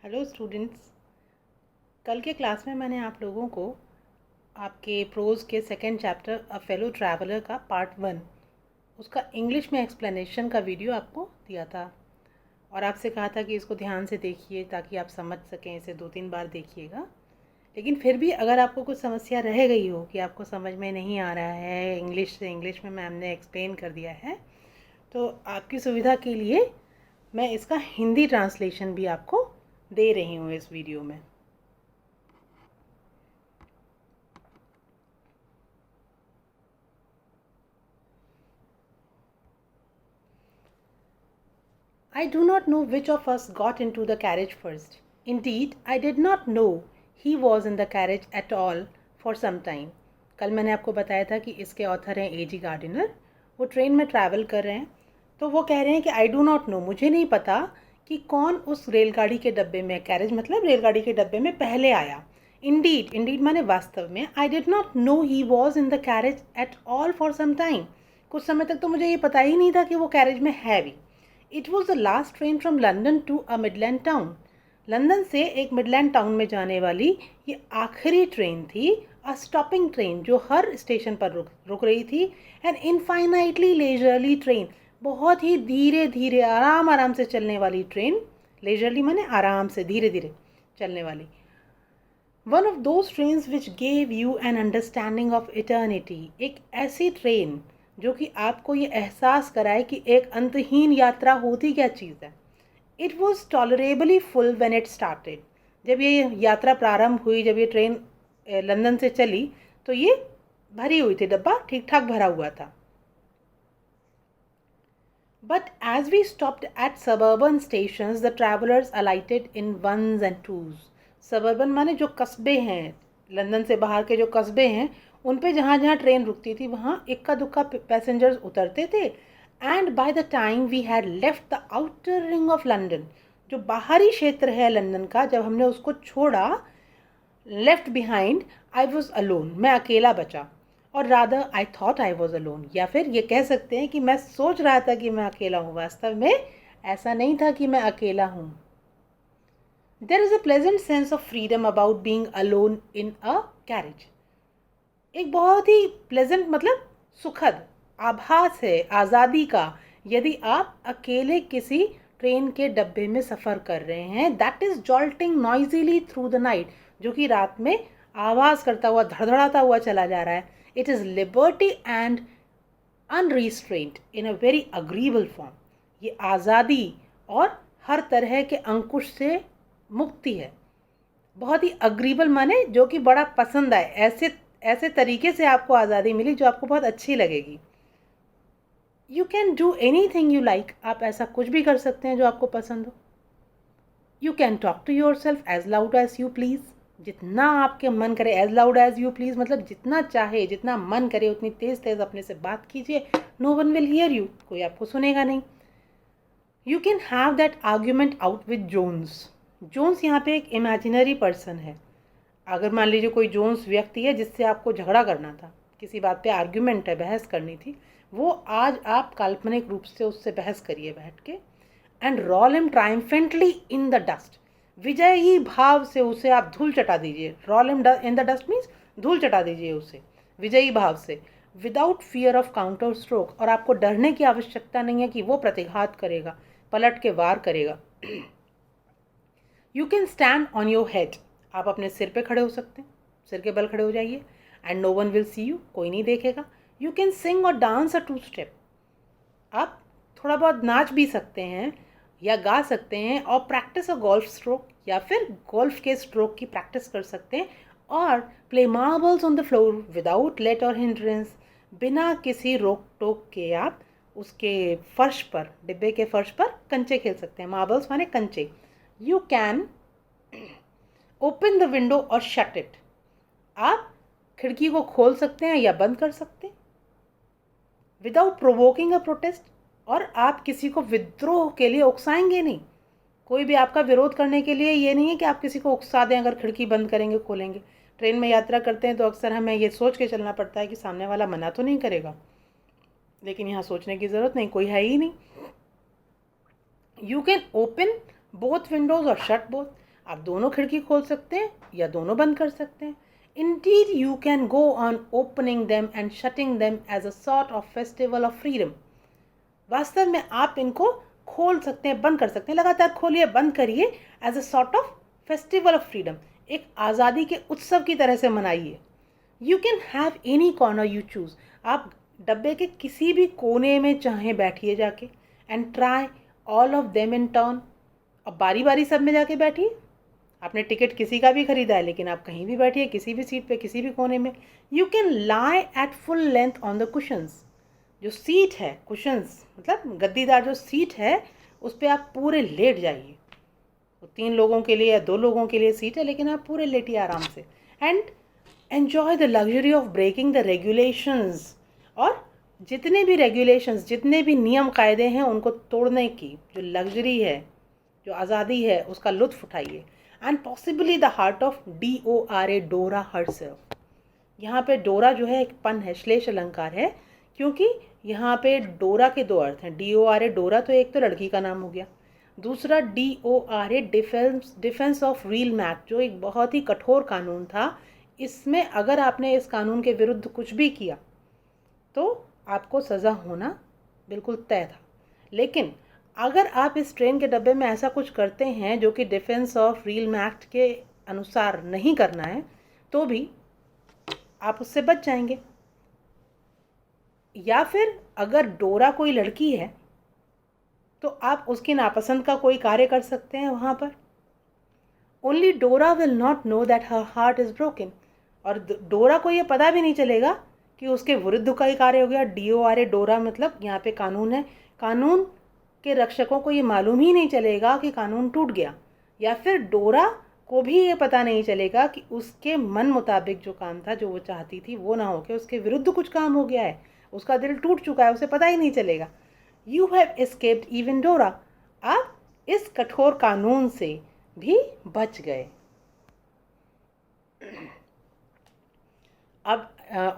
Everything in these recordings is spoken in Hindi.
Hello students. कल के क्लास में मैंने आप लोगों को आपके प्रोज के second chapter a fellow traveller का पार्ट 1 उसका इंग्लिश में एक्सप्लेनेशन का वीडियो आपको दिया था और आपसे कहा था कि इसको ध्यान से देखिए ताकि आप समझ सकें। इसे 2-3 बार देखिएगा। लेकिन फिर भी अगर आपको कुछ समस्या रह गई हो कि आपको समझ में नहीं आ रहा है इंग्लिश से, इंग्लिश में मैम ने एक्सप्लेन कर दिया है, तो आपकी सुविधा के लिए मैं इसका हिंदी ट्रांसलेशन भी आपको दे रही हूँ इस वीडियो में। I do not know which of us got into the carriage first. Indeed, I did not know he was in the carriage at all for some time. कल मैंने आपको बताया था कि इसके ऑथर हैं A.G. गार्डिनर। वो ट्रेन में ट्रैवल कर रहे हैं तो वो कह रहे हैं कि आई डू नॉट नो, मुझे नहीं पता कि कौन उस रेलगाड़ी के डब्बे में, कैरेज मतलब रेलगाड़ी के डब्बे में पहले आया। इंडीड, इंडीड माने वास्तव में। I did not know he was in the carriage at all for some time. कुछ समय तक तो मुझे ये पता ही नहीं था कि वो कैरेज में है भी। It was the last train from London to a Midland town. London से एक मिडलैंड टाउन में जाने वाली ये आखिरी ट्रेन थी। अ स्टॉपिंग ट्रेन जो हर स्टेशन पर रुक रही थी। एन इनफाइनाइटली लेजरली ट्रेन, बहुत ही धीरे धीरे आराम आराम से चलने वाली ट्रेन। लेजरली माने आराम से, धीरे धीरे चलने वाली। One of those trains which gave you an understanding of eternity, एक ऐसी ट्रेन जो कि आपको ये एहसास कराए कि एक अंतहीन यात्रा होती क्या चीज़ है। It was tolerably full when it started, जब ये यात्रा प्रारंभ हुई, जब ये ट्रेन लंदन से चली तो ये भरी हुई थी, डब्बा ठीक ठाक भरा हुआ था। But as we stopped at suburban stations, the travelers alighted in ones and twos. Suburban माने जो कस्बे हैं, लंदन से बाहर के जो कस्बे हैं, उन पे जहाँ जहाँ ट्रेन रुकती थी वहाँ इक्का दुक्का पैसेंजर्स उतरते थे। And by the time we had left the outer ring of London, जो बाहरी क्षेत्र है लंदन का, जब हमने उसको छोड़ा, left behind, I was alone, मैं अकेला बचा। और rather I thought I was alone, या फिर ये कह सकते हैं कि मैं सोच रहा था कि मैं अकेला हूँ, वास्तव में ऐसा नहीं था कि मैं अकेला हूँ। There is a pleasant sense of freedom about being alone in a carriage. एक बहुत ही प्लेजेंट मतलब सुखद आभास है आज़ादी का यदि आप अकेले किसी ट्रेन के डब्बे में सफ़र कर रहे हैं। That is jolting noisily through the night, जो कि रात में आवाज़ करता हुआ, धड़धड़ाता हुआ चला जा रहा है। It is liberty and unrestraint in a very agreeable form. ये आज़ादी और हर तरह के अंकुश से मुक्ति है। बहुत ही अग्रीबल माने जो कि बड़ा पसंद आए, ऐसे ऐसे तरीके से आपको आज़ादी मिली जो आपको बहुत अच्छी लगेगी। You can do any thing you like, आप ऐसा कुछ भी कर सकते हैं जो आपको पसंद हो। You can talk to yourself as loud as you please, जितना आपके मन करे। As loud as you please मतलब जितना चाहे, जितना मन करे उतनी तेज़ तेज़ अपने से बात कीजिए। No one will hear you, कोई आपको सुनेगा नहीं। You can have that argument out with Jones. Jones यहाँ पे एक इमेजिनरी पर्सन है। अगर मान लीजिए कोई जोन्स व्यक्ति है जिससे आपको झगड़ा करना था, किसी बात पे आर्ग्यूमेंट है, बहस करनी थी, वो आज आप काल्पनिक रूप से उससे बहस करिए बैठ के। And roll him triumphantly in the dust, विजयी भाव से उसे आप धूल चटा दीजिए। Roll him in the dust means धूल चटा दीजिए उसे विजयी भाव से, without fear of counter stroke. और आपको डरने की आवश्यकता नहीं है कि वो प्रतिघात करेगा, पलट के वार करेगा। You can stand on your head, आप अपने सिर पे खड़े हो सकते हैं, सिर के बल खड़े हो जाइए। And no one will see you, कोई नहीं देखेगा। यू कैन सिंग और डांस अ 2 स्टेप, आप थोड़ा बहुत नाच भी सकते हैं या गा सकते हैं। और प्रैक्टिस अ गोल्फ स्ट्रोक, या फिर गोल्फ के स्ट्रोक की प्रैक्टिस कर सकते हैं। और play marbles on the floor without let or hindrance, बिना किसी रोक टोक के आप उसके फर्श पर, डिब्बे के फर्श पर कंचे खेल सकते हैं। मार्बल्स माने कंचे। You can open the window और शट इट, आप खिड़की को खोल सकते हैं या बंद कर सकते हैं। विदाउट प्रोवोकिंग अ प्रोटेस्ट, और आप किसी को विद्रोह के लिए उकसाएंगे नहीं। कोई भी आपका विरोध करने के लिए ये नहीं है कि आप किसी को उकसा दें अगर खिड़की बंद करेंगे, खोलेंगे। ट्रेन में यात्रा करते हैं तो अक्सर हमें ये सोच के चलना पड़ता है कि सामने वाला मना तो नहीं करेगा, लेकिन यहाँ सोचने की ज़रूरत नहीं, कोई है ही नहीं। You can open both Windows और शट बोथ, आप दोनों खिड़की खोल सकते हैं या दोनों बंद कर सकते हैं. Indeed, you can go on opening them and shutting them as a sort of festival of freedom. वास्तव में आप इनको खोल सकते हैं, बंद कर सकते हैं, लगातार खोलिए बंद करिए, as a sort of festival of freedom, एक आज़ादी के उत्सव की तरह से मनाइए. You can have any corner you choose. आप डब्बे के किसी भी कोने में चाहें बैठिए जाके, and try all of them in turn. अब बारी बारी सब में जाके बैठिए. आपने टिकट किसी का भी खरीदा है, लेकिन आप कहीं भी बैठिए, किसी भी सीट पे, किसी भी कोने में. You can lie at full length on the cushions. जो सीट है, कुशंस मतलब गद्दीदार जो सीट है, उस पर आप पूरे लेट जाइए. तो 3 लोगों के लिए या 2 लोगों के लिए सीट है, लेकिन आप पूरे लेटिए आराम से. And enjoy the luxury of breaking the regulations. और जितने भी रेगुलेशंस, जितने भी नियम कायदे हैं, उनको तोड़ने की जो लग्जरी है, जो आज़ादी है, उसका लुत्फ़ उठाइए. And possibly the heart of DORA, डोरा हर्सेल्फ. यहाँ पे डोरा जो है एक पन है, श्लेष अलंकार है, क्योंकि यहाँ पे डोरा के 2 अर्थ हैं. DORA डोरा, तो एक तो लड़की का नाम हो गया, दूसरा DORA डिफेंस ऑफ रील मैक्ट, जो एक बहुत ही कठोर कानून था. इसमें अगर आपने इस कानून के विरुद्ध कुछ भी किया तो आपको सज़ा होना बिल्कुल तय था. लेकिन अगर आप इस ट्रेन के डब्बे में ऐसा कुछ करते हैं जो कि डिफेंस ऑफ रील एक्ट के अनुसार नहीं करना है, तो भी आप उससे बच जाएंगे. या फिर अगर डोरा कोई लड़की है तो आप उसकी नापसंद का कोई कार्य कर सकते हैं वहाँ पर. ओनली डोरा will not know that her heart is broken. और डोरा को ये पता भी नहीं चलेगा कि उसके विरुद्ध का ही कार्य हो गया. DORA डोरा मतलब यहाँ पे कानून है. कानून के रक्षकों को ये मालूम ही नहीं चलेगा कि कानून टूट गया. या फिर डोरा को भी ये पता नहीं चलेगा कि उसके मन मुताबिक जो काम था, जो वो चाहती थी, वो ना होके उसके विरुद्ध कुछ काम हो गया है. उसका दिल टूट चुका है, उसे पता ही नहीं चलेगा. यू हैव एस्केप्ड इवन डोरा. आप इस कठोर कानून से भी बच गए. अब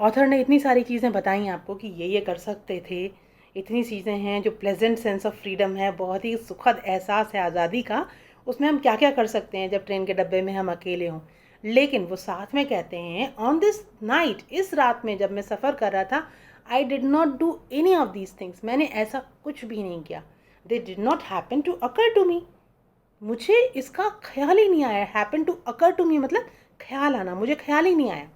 ऑथर ने इतनी सारी चीज़ें बताई आपको कि ये कर सकते थे. इतनी चीज़ें हैं जो प्लेजेंट सेंस ऑफ फ्रीडम है, बहुत ही सुखद एहसास है आज़ादी का. उसमें हम क्या क्या कर सकते हैं जब ट्रेन के डब्बे में हम अकेले हों. लेकिन वो साथ में कहते हैं, ऑन दिस नाइट, इस रात में जब मैं सफ़र कर रहा था, I did not do any of these things. मैंने ऐसा कुछ भी नहीं किया. They did not happen to occur to me. मुझे इसका ख्याल ही नहीं आया. Happen to occur to me मतलब ख्याल आना, मुझे ख्याल ही नहीं आया.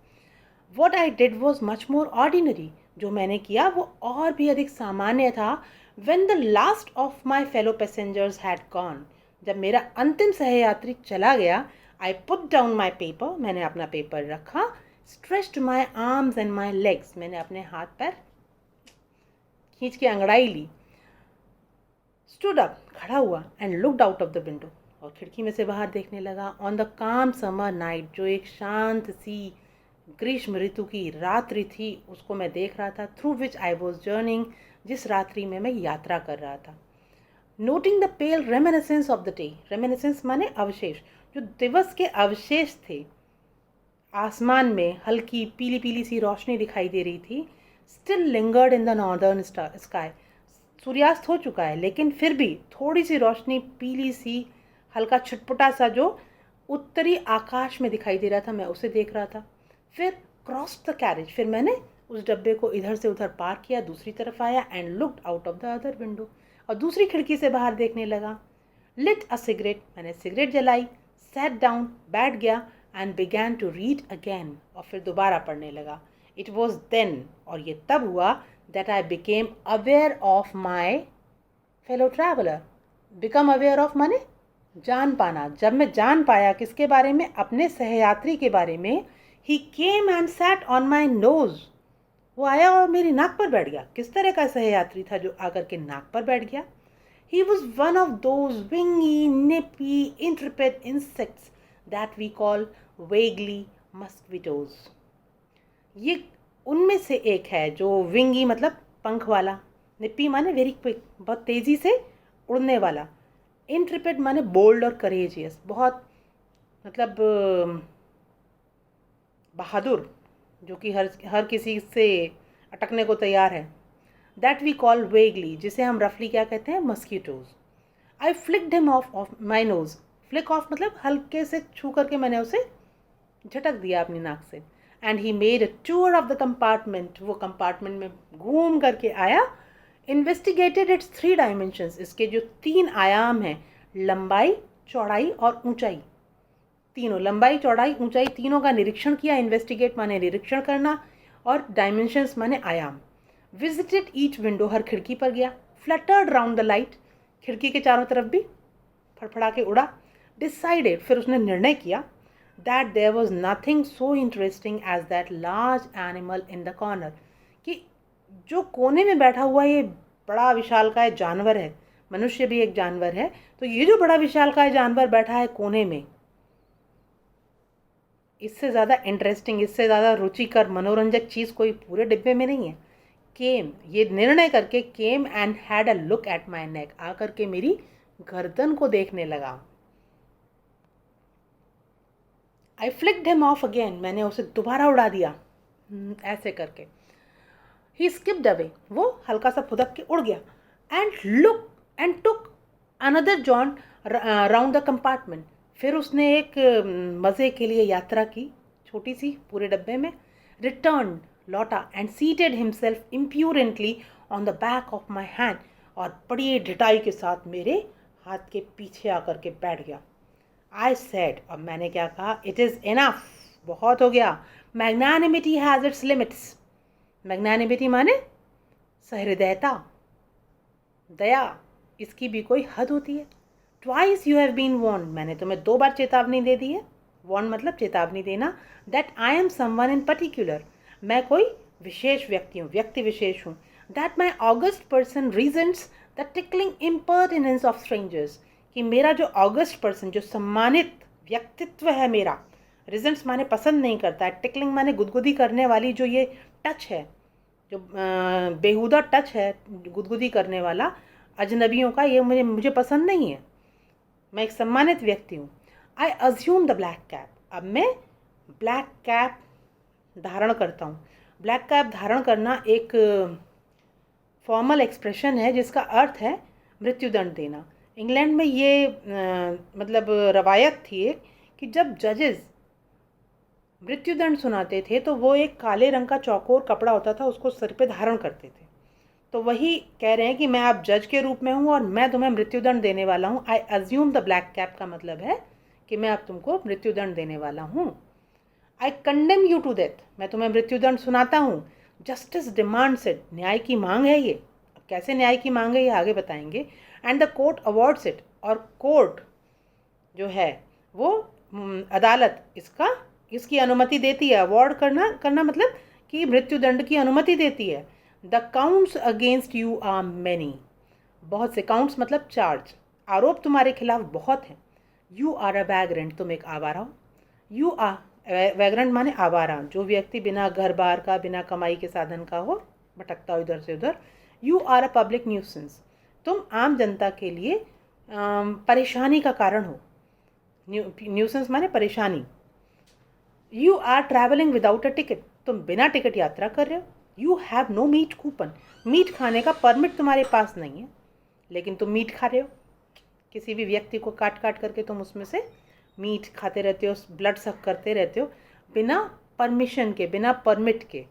What I did was much more ordinary. जो मैंने किया वो और भी अधिक सामान्य था. When the last of my fellow passengers had gone. जब मेरा अंतिम सहयात्री चला गया, I put down my paper. मैंने अपना पेपर रखा. Stretched my arms and my legs. मैंने अपने हाथ पैर खींच के अंगड़ाई ली. स्टूड अप, खड़ा हुआ. And looked out of the window. और खिड़की में से बाहर देखने लगा. ऑन द काम समर नाइट, जो एक शांत सी ग्रीष्म ऋतु की रात्रि थी, उसको मैं देख रहा था. Through which I was journeying, जिस रात्रि में मैं यात्रा कर रहा था. Noting the pale reminiscence of the day. Reminiscence माने अवशेष, जो दिवस के अवशेष थे. आसमान में हल्की पीली पीली सी रोशनी दिखाई दे रही थी. Still lingered in the northern sky. सूर्यास्त हो चुका है, लेकिन फिर भी थोड़ी सी रोशनी, पीली सी, हल्का छटपटा सा जो उत्तरी आकाश में दिखाई दे रहा था, मैं उसे देख रहा था. फिर क्रॉस द कैरेज. फिर मैंने उस डब्बे को इधर से उधर पार किया, दूसरी तरफ आया. And looked out of the other window. और दूसरी खिड़की से बाहर देखने लगा. Lit a cigarette. मैंने सिगरेट जलाई. सैट डाउन, बैठ गया. And began to read again. और फिर दोबारा पढ़ने लगा. इट वॉज देन, और ये तब हुआ, that I became aware of my fellow traveller. Become aware of माने जान पाना. जब मैं जान पाया किसके बारे में? अपने सहयात्री के बारे में. He came and sat on my nose. वो आया और मेरी नाक पर बैठ गया. किस तरह का सहयात्री था जो आकर के नाक पर बैठ गया? He was one of those wingy, nippy, intrepid insects that we call vaguely mosquitoes. ये उनमें से एक है जो विंगी मतलब पंख वाला, निप्पी माने वेरी क्विक, बहुत तेज़ी से उड़ने वाला, इंट्रिपिड माने बोल्ड और करेजियस, बहुत मतलब बहादुर, जो कि हर किसी से अटकने को तैयार है. दैट वी कॉल वेगली, जिसे हम रफली क्या कहते हैं? Mosquitoes. I flicked him of my nose. Flick of मतलब हल्के से छू करके मैंने उसे झटक दिया अपनी नाक से। And he made a tour of the compartment, वो कंपार्टमेंट में घूम करके आया। इन्वेस्टिगेटेड इट्स 3 डायमेंशंस, इसके जो 3 आयाम हैं, लंबाई, चौड़ाई और ऊंचाई, तीनों, लंबाई चौड़ाई ऊंचाई, तीनों का निरीक्षण किया। इन्वेस्टिगेट माने निरीक्षण करना और डायमेंशंस माने आयाम। विजिटेड ईच विंडो, हर खिड़की पर गया। फ्लटर्ड राउंड द लाइट, खिड़की के चारों तरफ भी फड़फड़ा के उड़ा। डिसाइडेड, फिर उसने निर्णय किया, that there was nothing so interesting as that large animal in the corner, कि जो कोने में बैठा हुआ ये बड़ा विशालकाय जानवर है, मनुष्य भी एक जानवर है, तो ये जो बड़ा विशालकाय जानवर बैठा है कोने में, इससे ज़्यादा इंटरेस्टिंग, इससे ज़्यादा रुचिकर मनोरंजक चीज़ कोई पूरे डिब्बे में नहीं है। केम, ये निर्णय करके, came and had a look at my neck, आकर के मेरी गर्दन को देखने लगा। I flicked him off again, मैंने उसे दोबारा उड़ा दिया, ऐसे करके। ही स्किप्ड अवे, वो हल्का सा फुदक के उड़ गया। And took another John round the compartment, फिर उसने एक मज़े के लिए यात्रा की, छोटी सी पूरे डब्बे में। रिटर्न, लौटा, and seated himself impudently on the back of my hand, और बड़ी ढिठाई के साथ मेरे हाथ के पीछे आकर के बैठ गया। आई सेड, अब मैंने क्या कहा, इट इज़ इनफ, बहुत हो गया। Magnanimity has its limits, magnanimity माने सहृदयता, दया, इसकी भी कोई हद होती है। Twice you have been warned, मैंने तुम्हें 2 बार चेतावनी दे दी है। वॉर्न मतलब चेतावनी देना। That I am someone in particular, मैं कोई विशेष व्यक्ति हूँ, व्यक्ति विशेष हूँ। That my august person resents the tickling impertinence of strangers, कि मेरा जो ऑगस्ट पर्सन, जो सम्मानित व्यक्तित्व है मेरा, रिजल्ट्स माने पसंद नहीं करता है, टिकलिंग माने गुदगुदी करने वाली जो ये टच है, जो बेहुदा टच है, गुदगुदी करने वाला अजनबियों का, ये मुझे पसंद नहीं है। मैं एक सम्मानित व्यक्ति हूँ। I assume the black cap, अब मैं ब्लैक कैप धारण करता हूँ। ब्लैक कैप धारण करना एक फॉर्मल एक्सप्रेशन है जिसका अर्थ है मृत्युदंड देना। इंग्लैंड में ये मतलब रवायत थी एक, कि जब जजेस मृत्युदंड सुनाते थे तो वो एक काले रंग का चौकोर कपड़ा होता था, उसको सर पे धारण करते थे। तो वही कह रहे हैं कि मैं अब जज के रूप में हूँ और मैं तुम्हें मृत्युदंड देने वाला हूँ। I assume the black cap का मतलब है कि मैं अब तुमको मृत्युदंड देने वाला हूँ। I condemn you to death, मैं तुम्हें मृत्युदंड सुनाता हूँ। जस्टिस डिमांड्स इट, न्याय की मांग है ये। अब कैसे न्याय की मांग है ये आगे बताएंगे। And the court awards it, और कोर्ट जो है वो अदालत इसकी अनुमति देती है। अवॉर्ड करना मतलब कि मृत्युदंड की अनुमति देती है। The counts against you are many, बहुत से, काउंट्स मतलब चार्ज, आरोप तुम्हारे खिलाफ बहुत हैं। यू आर अ वैग्रेंट, तुम एक आवारा हो। यू आर, वैग्रेंट माने आवारा, जो व्यक्ति बिना घर बार का, बिना कमाई के साधन का हो, भटकता हो इधर से उधर। You are a public nuisance, तुम आम जनता के लिए परेशानी का कारण हो। न्यूसेंस माने परेशानी। You are travelling without a ticket, तुम बिना टिकट यात्रा कर रहे हो। You have no meat coupon, meat खाने का परमिट तुम्हारे पास नहीं है, लेकिन तुम मीट खा रहे हो। किसी भी व्यक्ति को काट काट करके तुम उसमें से मीट खाते रहते हो, ब्लड सक करते रहते हो, बिना परमिशन के, बिना परमिट के।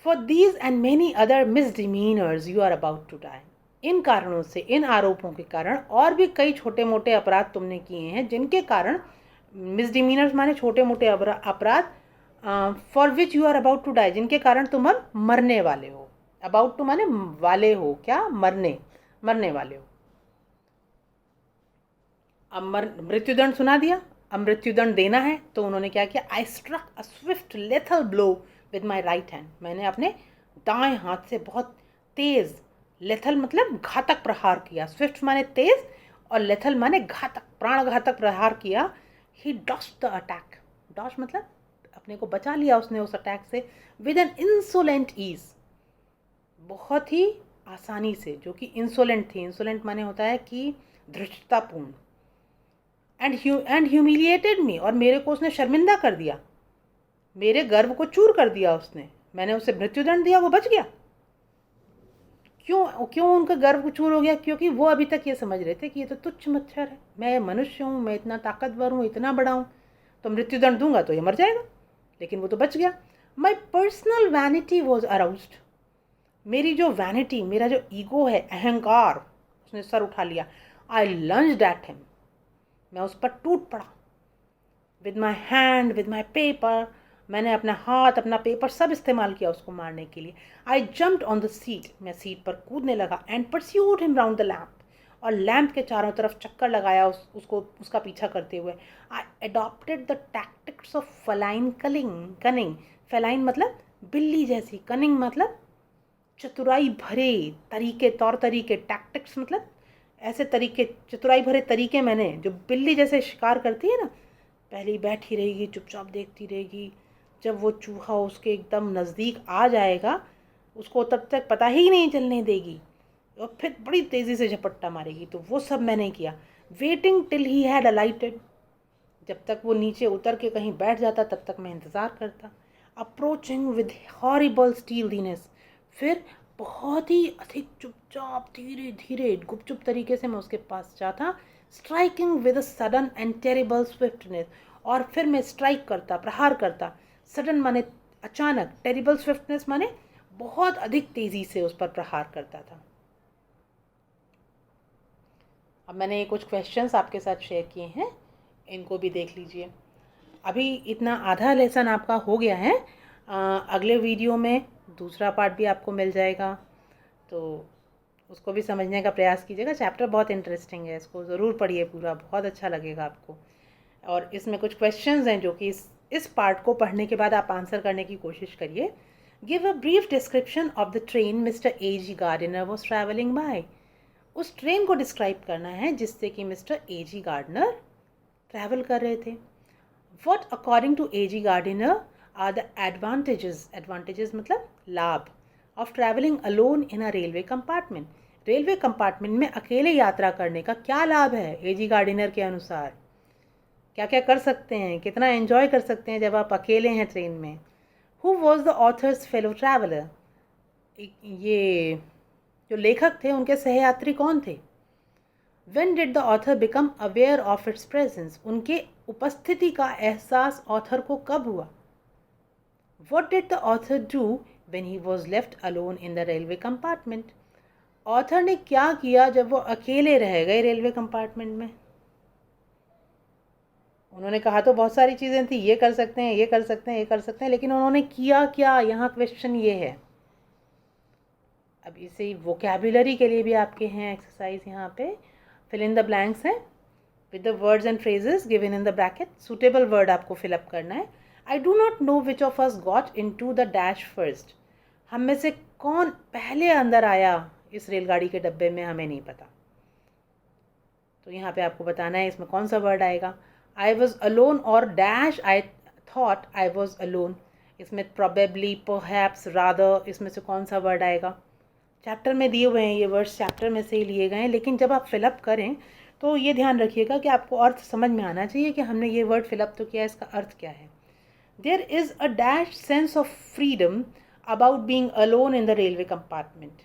For these and many other misdemeanours you are about to die, इन कारणों से, इन आरोपों के कारण और भी कई छोटे मोटे अपराध तुमने किए हैं जिनके कारण, मिसडिमीनर्स माने छोटे मोटे अपराध, for which you are about to die, जिनके कारण तुम अब मरने वाले हो। अबाउट टू माने वाले हो, क्या, मरने वाले हो। अब मृत्युदंड सुना दिया, अब मृत्युदंड देना है, तो उन्होंने क्या किया, I struck a swift lethal blow with my right hand, मैंने अपने दाएं हाथ से बहुत तेज, लेथल मतलब घातक प्रहार किया। स्विफ्ट माने तेज और लेथल माने घातक, प्राणघातक प्रहार किया। ही डॉस्ड द अटैक, डॉश मतलब अपने को बचा लिया उसने उस अटैक से। विद एन इंसोलेंट ईज, बहुत ही आसानी से, जो कि इंसोलेंट थी। इंसोलेंट माने होता है कि धृष्टतापूर्ण। एंड ह्यूमिलिएटेड मी, और मेरे को उसने शर्मिंदा कर दिया, मेरे गर्व को चूर कर दिया उसने। मैंने उसे मृत्युदंड दिया, वो बच गया। क्यों क्यों उनका गर्व चूर हो गया? क्योंकि वो अभी तक ये समझ रहे थे कि ये तो तुच्छ मच्छर है, मैं मनुष्य हूँ, मैं इतना ताकतवर हूँ, इतना बड़ा हूँ, तो मृत्युदंड दूंगा तो ये मर जाएगा। लेकिन वो तो बच गया। My personal vanity was aroused. मेरी जो वैनिटी, मेरा जो ईगो है, अहंकार, उसने सर उठा लिया। आई लंज्ड एट हिम। मैं उस पर टूट पड़ा। With my hand, with my paper, मैंने अपना हाथ, अपना पेपर सब इस्तेमाल किया उसको मारने के लिए। I jumped on the seat. मैं सीट पर कूदने लगा। And pursued him round the lamp. और लैम्प के चारों तरफ चक्कर लगाया उसको उसका पीछा करते हुए। I adopted the tactics of feline cunning. Feline मतलब बिल्ली जैसी, कनिंग मतलब चतुराई भरे तरीके, तौर तरीके। टैक्टिक्स मतलब ऐसे तरीके, चतुराई भरे तरीके मैंने, जो बिल्ली जैसे शिकार करती है ना, पहले ही बैठी रहेगी, चुपचाप देखती रहेगी। जब वो चूहा उसके एकदम नज़दीक आ जाएगा, उसको तब तक पता ही नहीं चलने देगी और फिर बड़ी तेज़ी से झपट्टा मारेगी। तो वो सब मैंने किया। Waiting till he had अलाइटेड। जब तक वो नीचे उतर के कहीं बैठ जाता तब तक मैं इंतज़ार करता। Approaching with horrible stealthiness. फिर बहुत ही अधिक चुपचाप, धीरे धीरे, गुपचुप तरीके से मैं उसके पास जाता। Striking with a sudden and terrible swiftness. और फिर मैं स्ट्राइक करता, प्रहार करता। सडन माने अचानक, टेरिबल स्विफ्टनेस माने बहुत अधिक तेज़ी से उस पर प्रहार करता था। अब मैंने ये कुछ क्वेश्चंस आपके साथ शेयर किए हैं, इनको भी देख लीजिए। अभी इतना आधा लेसन आपका हो गया है। अगले वीडियो में दूसरा पार्ट भी आपको मिल जाएगा, तो उसको भी समझने का प्रयास कीजिएगा। चैप्टर बहुत इंटरेस्टिंग है, इसको ज़रूर पढ़िए पूरा, बहुत अच्छा लगेगा आपको। और इसमें कुछ क्वेश्चंस हैं जो कि इस पार्ट को पढ़ने के बाद आप आंसर करने की कोशिश करिए। Give a brief description of the train mister A.G. Gardiner was travelling by. उस ट्रेन को डिस्क्राइब करना है जिससे कि मिस्टर A.G. गार्डिनर ट्रैवल कर रहे थे। What according to A.G. Gardiner are the advantages मतलब लाभ, of traveling alone in a railway compartment? Railway compartment में अकेले यात्रा करने का क्या लाभ है A.G. गार्डिनर के अनुसार? क्या क्या कर सकते हैं, कितना एंजॉय कर सकते हैं जब आप अकेले हैं ट्रेन में? Who was the author's fellow traveler? ये जो लेखक थे उनके सहयात्री कौन थे? When did the author become aware of its presence? उनके उपस्थिति का एहसास ऑथर को कब हुआ? What did the author do when he was left alone in the railway compartment? Author ने क्या किया जब वो अकेले रह गए रेलवे कंपार्टमेंट में? उन्होंने कहा तो बहुत सारी चीज़ें थी, ये कर सकते हैं, ये कर सकते हैं, ये कर सकते हैं, लेकिन उन्होंने किया क्या? यहाँ क्वेश्चन ये है। अब इसे वोकैबुलरी के लिए भी आपके हैं एक्सरसाइज यहाँ पे। फिल इन द ब्लैंक्स है with the words and phrases given in the bracket. Suitable word आपको fill up करना है। I do not know which of us got into the dash first. हम में से कौन पहले अंदर आया इस रेलगाड़ी के डब्बे में, हमें नहीं पता। तो यहाँ पे आपको बताना है इसमें कौन सा वर्ड आएगा। I was alone और dash I thought I was alone, इसमें probably, perhaps, rather, इसमें से कौन सा वर्ड आएगा? चैप्टर में दिए हुए हैं ये वर्ड्स, चैप्टर में से ही लिए गए हैं, लेकिन जब आप फिलअप करें तो ये ध्यान रखिएगा कि आपको अर्थ समझ में आना चाहिए कि हमने ये वर्ड फिलअप तो किया, इसका अर्थ क्या है। There is a dash sense of freedom about being alone in the railway compartment.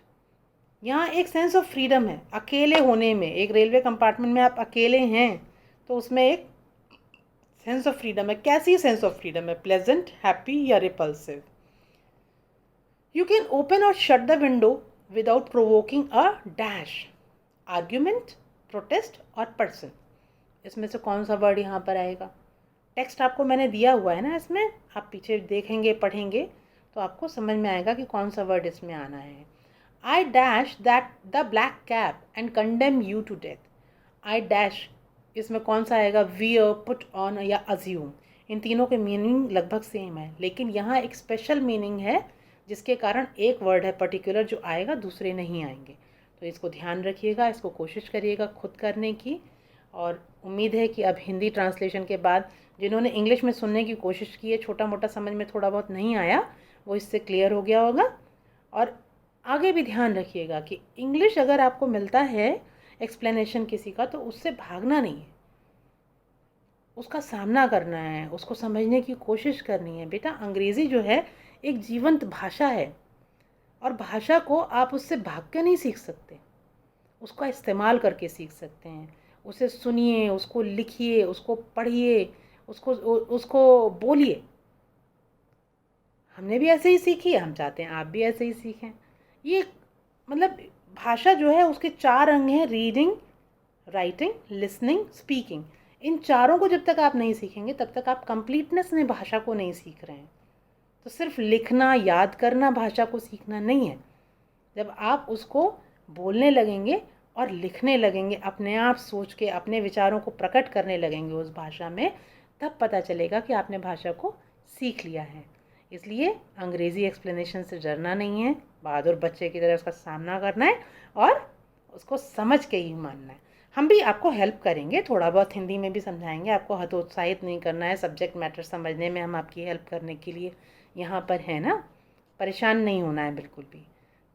यहाँ एक सेंस ऑफ फ्रीडम है अकेले होने में। एक रेलवे कंपार्टमेंट में आप अकेले हैं तो उसमें एक सेंस ऑफ फ्रीडम है। कैसी सेंस ऑफ फ्रीडम है? प्लेजेंट, हैप्पी या रिपल्सिव? यू कैन ओपन और shut the window without provoking a dash. Argument, protest और पर्सन, इसमें से कौन सा वर्ड यहाँ पर आएगा? टेक्स्ट आपको मैंने दिया हुआ है ना, इसमें आप पीछे देखेंगे, पढ़ेंगे तो आपको समझ में आएगा कि कौन सा वर्ड इसमें आना है। I dash that the black cab and condemn you to death. I dash, इसमें कौन सा आएगा? वियर, पुट ऑन या अज्यूम। इन तीनों के मीनिंग लगभग सेम है, लेकिन यहाँ एक स्पेशल मीनिंग है जिसके कारण एक वर्ड है पर्टिकुलर जो आएगा, दूसरे नहीं आएंगे। तो इसको ध्यान रखिएगा, इसको कोशिश करिएगा खुद करने की। और उम्मीद है कि अब हिंदी ट्रांसलेशन के बाद जिन्होंने इंग्लिश में सुनने की कोशिश की है, छोटा मोटा समझ में थोड़ा बहुत नहीं आया, वो इससे क्लियर हो गया होगा। और आगे भी ध्यान रखिएगा कि इंग्लिश अगर आपको मिलता है एक्सप्लेनेशन किसी का, तो उससे भागना नहीं है, उसका सामना करना है, उसको समझने की कोशिश करनी है। बेटा अंग्रेज़ी जो है एक जीवंत भाषा है और भाषा को आप उससे भाग के नहीं सीख सकते, उसका इस्तेमाल करके सीख सकते हैं। उसे सुनिए, उसको लिखिए, उसको पढ़िए, उसको उसको बोलिए। हमने भी ऐसे ही सीखी है, हम चाहते हैं आप भी ऐसे ही सीखें। ये मतलब भाषा जो है उसके 4 अंग हैं, रीडिंग, राइटिंग, लिसनिंग, स्पीकिंग। इन चारों को जब तक आप नहीं सीखेंगे तब तक आप कंप्लीटनेस में भाषा को नहीं सीख रहे हैं। तो सिर्फ लिखना, याद करना भाषा को सीखना नहीं है। जब आप उसको बोलने लगेंगे और लिखने लगेंगे, अपने आप सोच के अपने विचारों को प्रकट करने लगेंगे उस भाषा में, तब पता चलेगा कि आपने भाषा को सीख लिया है। इसलिए अंग्रेज़ी एक्सप्लेनेशन से डरना नहीं है, बहादुर बच्चे की तरह उसका सामना करना है और उसको समझ के ही मानना है। हम भी आपको हेल्प करेंगे, थोड़ा बहुत हिंदी में भी समझाएंगे, आपको हतोत्साहित नहीं करना है। सब्जेक्ट मैटर समझने में हम आपकी हेल्प करने के लिए यहाँ पर है ना, परेशान नहीं होना है बिल्कुल भी।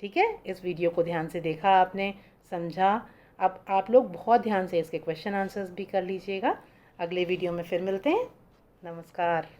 ठीक है, इस वीडियो को ध्यान से देखा आपने, समझा। अब आप लोग बहुत ध्यान से इसके क्वेश्चन आंसर्स भी कर लीजिएगा। अगले वीडियो में फिर मिलते हैं। नमस्कार।